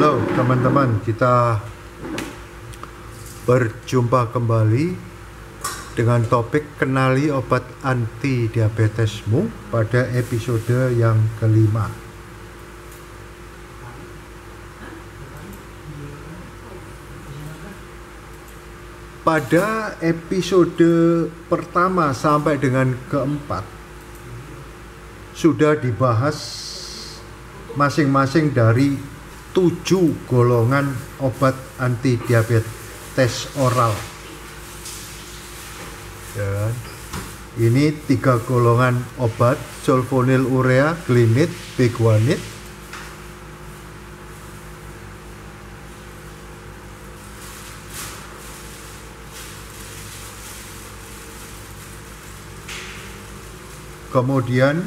Halo teman-teman, kita berjumpa kembali dengan topik kenali obat anti diabetesmu pada episode yang kelima. Pada episode pertama sampai dengan keempat sudah dibahas masing-masing dari 7 golongan obat anti diabetes oral. Dan ini 3 golongan obat: sulfonylurea, glimid, biguanid. Kemudian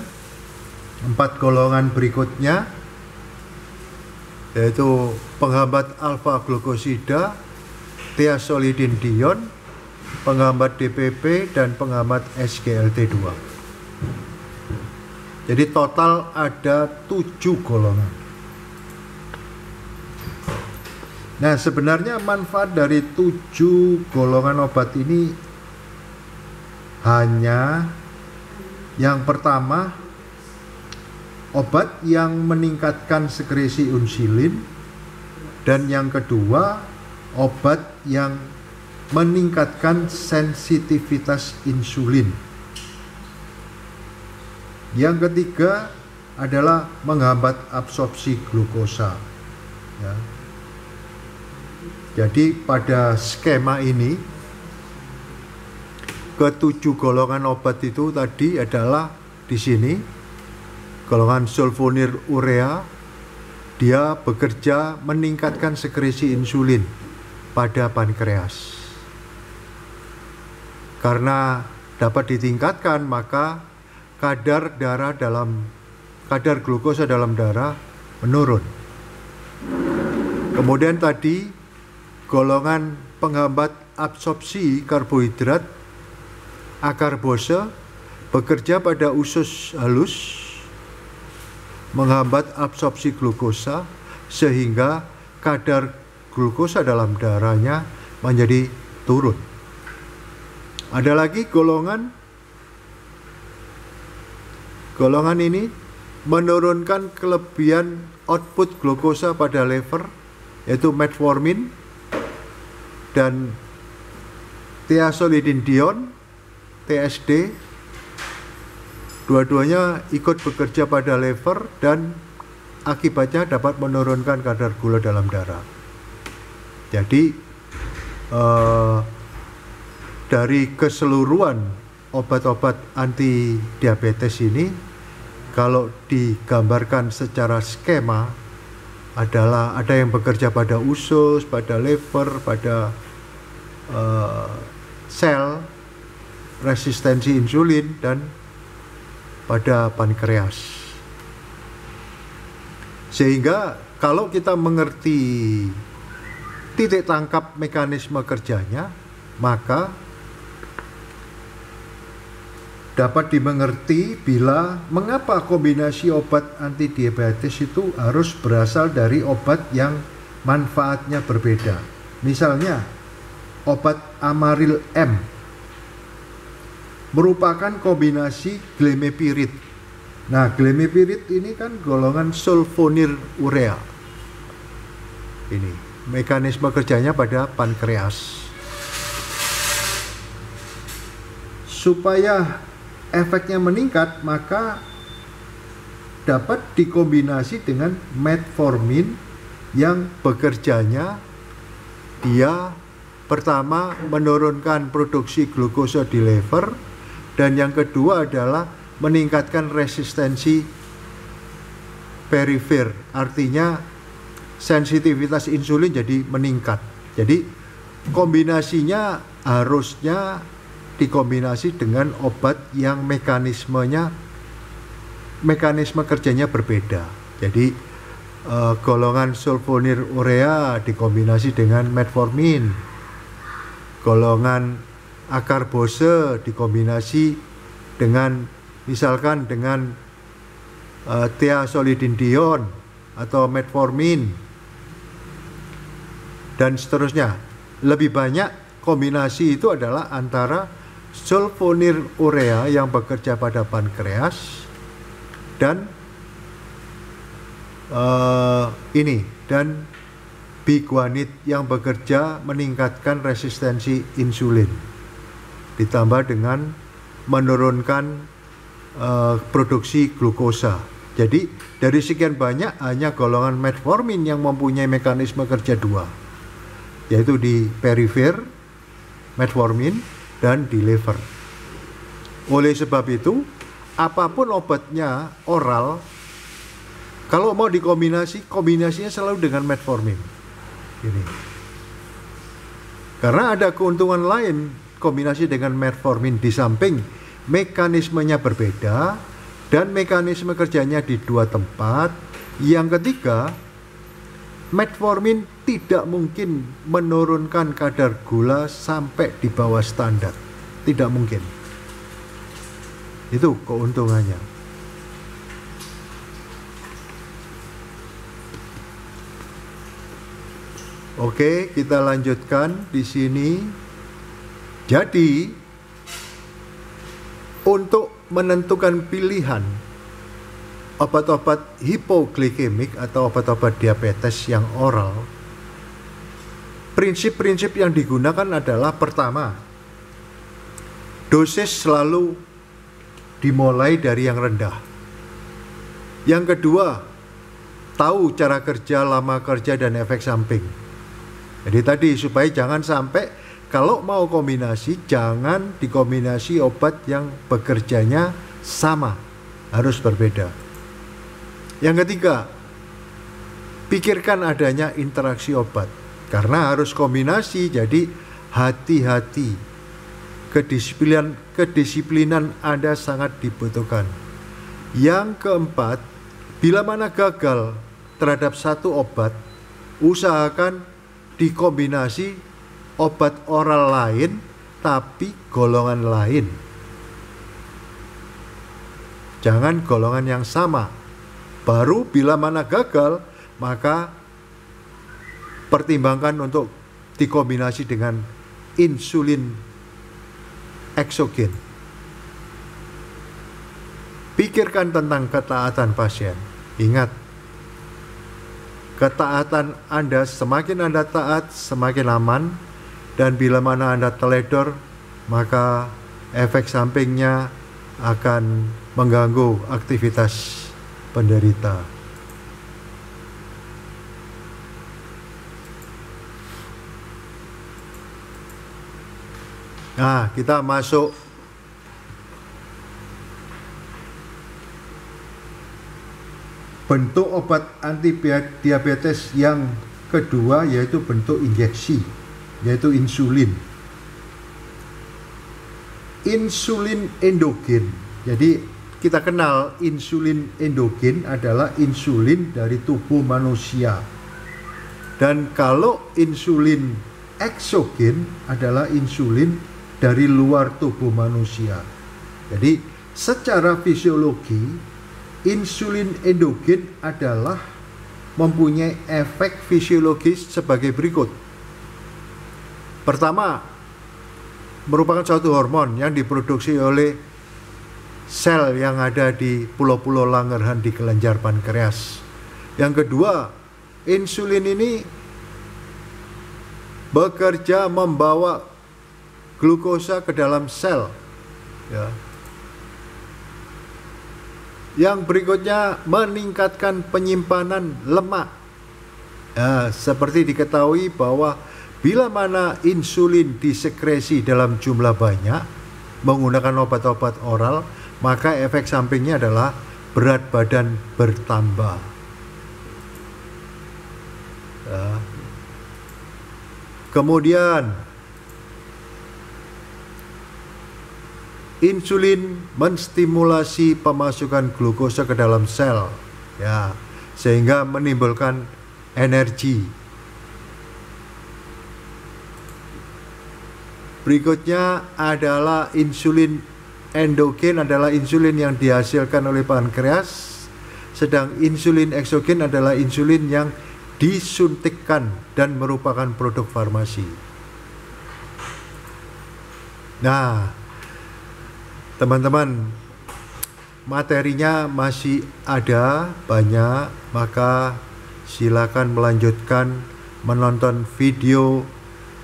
4 golongan berikutnya yaitu penghambat alfa glukosida, thiazolidinedione, penghambat DPP, dan penghambat SGLT2. Jadi total ada 7 golongan. Nah, sebenarnya manfaat dari 7 golongan obat ini hanya yang pertama, obat yang meningkatkan sekresi insulin, dan yang kedua, obat yang meningkatkan sensitivitas insulin. Yang ketiga adalah menghambat absorpsi glukosa. Ya. Jadi pada skema ini ke-7 golongan obat itu tadi adalah di sini. Golongan sulfonylurea, dia bekerja meningkatkan sekresi insulin pada pankreas. Karena dapat ditingkatkan, maka kadar glukosa dalam darah menurun. Kemudian tadi golongan penghambat absorpsi karbohidrat, akarbose, bekerja pada usus halus, menghambat absorpsi glukosa sehingga kadar glukosa dalam darahnya menjadi turun. Ada lagi golongan ini menurunkan kelebihan output glukosa pada liver, yaitu metformin dan thiazolidinedione, TSD. Dua-duanya ikut bekerja pada liver dan akibatnya dapat menurunkan kadar gula dalam darah. Jadi dari keseluruhan obat-obat anti diabetes ini, kalau digambarkan secara skema, adalah ada yang bekerja pada usus, pada liver, pada sel, resistensi insulin, dan pada pankreas. Sehingga kalau kita mengerti titik tangkap mekanisme kerjanya, maka dapat dimengerti bila mengapa kombinasi obat anti diabetes itu harus berasal dari obat yang manfaatnya berbeda. Misalnya obat Amaryl M merupakan kombinasi glimepiride. Nah, glimepiride ini kan golongan sulfonylurea. Ini mekanisme kerjanya pada pankreas. Supaya efeknya meningkat, maka dapat dikombinasi dengan metformin yang bekerjanya dia pertama menurunkan produksi glukosa di liver, dan yang kedua adalah meningkatkan resistensi perifer, artinya sensitivitas insulin jadi meningkat. Jadi kombinasinya harusnya dikombinasi dengan obat yang mekanisme kerjanya berbeda. Jadi golongan sulfonylurea dikombinasi dengan metformin, golongan akarbose dikombinasi dengan misalkan dengan thiazolidinedione atau metformin, dan seterusnya. Lebih banyak kombinasi itu adalah antara sulfonilurea yang bekerja pada pankreas dan dan biguanid yang bekerja meningkatkan resistensi insulin, ditambah dengan menurunkan produksi glukosa. Jadi dari sekian banyak hanya golongan metformin yang mempunyai mekanisme kerja dua, yaitu di perifer metformin dan di liver. Oleh sebab itu, apapun obatnya oral, kalau mau kombinasinya selalu dengan metformin. Ini. Karena ada keuntungan lain kombinasi dengan metformin, di samping mekanismenya berbeda dan mekanisme kerjanya di dua tempat. Yang ketiga, metformin tidak mungkin menurunkan kadar gula sampai di bawah standar. Tidak mungkin. Itu keuntungannya. Oke, kita lanjutkan di sini. Jadi, untuk menentukan pilihan obat-obat hipoglikemik atau obat-obat diabetes yang oral, prinsip-prinsip yang digunakan adalah: pertama, dosis selalu dimulai dari yang rendah. Yang kedua, tahu cara kerja, lama kerja, dan efek samping. Jadi tadi, supaya jangan sampai kalau mau kombinasi, jangan dikombinasi obat yang bekerjanya sama, harus berbeda. Yang ketiga, pikirkan adanya interaksi obat, karena harus kombinasi, jadi hati-hati. Kedisiplinan Anda sangat dibutuhkan. Yang keempat, bila mana gagal terhadap satu obat, usahakan dikombinasi obat oral lain tapi golongan lain. Jangan golongan yang sama. Baru bila mana gagal, maka pertimbangkan untuk dikombinasi dengan insulin eksogen. Pikirkan tentang ketaatan pasien. Ingat, ketaatan Anda, semakin Anda taat, semakin aman. Dan bila mana Anda teledor, maka efek sampingnya akan mengganggu aktivitas penderita. Nah, kita masuk bentuk obat anti diabetes yang kedua, yaitu bentuk injeksi, yaitu insulin. Insulin endogen. Jadi kita kenal insulin endogen adalah insulin dari tubuh manusia. Dan kalau insulin eksogen adalah insulin dari luar tubuh manusia. Jadi secara fisiologi, insulin endogen adalah mempunyai efek fisiologis sebagai berikut. Pertama, merupakan suatu hormon yang diproduksi oleh sel yang ada di pulau-pulau Langerhans di kelenjar pankreas. Yang kedua, insulin ini bekerja membawa glukosa ke dalam sel. Ya. Yang berikutnya, meningkatkan penyimpanan lemak. Seperti diketahui bahwa bila mana insulin disekresi dalam jumlah banyak menggunakan obat-obat oral, maka efek sampingnya adalah berat badan bertambah. Kemudian insulin menstimulasi pemasukan glukosa ke dalam sel, ya, sehingga menimbulkan energi. Berikutnya adalah insulin endogen, adalah insulin yang dihasilkan oleh pankreas, sedang insulin eksogen adalah insulin yang disuntikkan dan merupakan produk farmasi. Nah, teman-teman, materinya masih ada banyak, maka silakan melanjutkan menonton video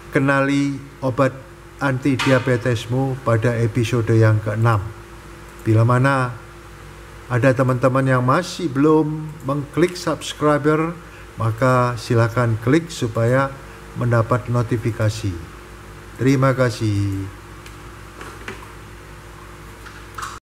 kenali obat anti diabetesmu pada episode yang ke-6. Bila mana ada teman-teman yang masih belum mengklik subscriber, maka silakan klik supaya mendapat notifikasi. Terima kasih.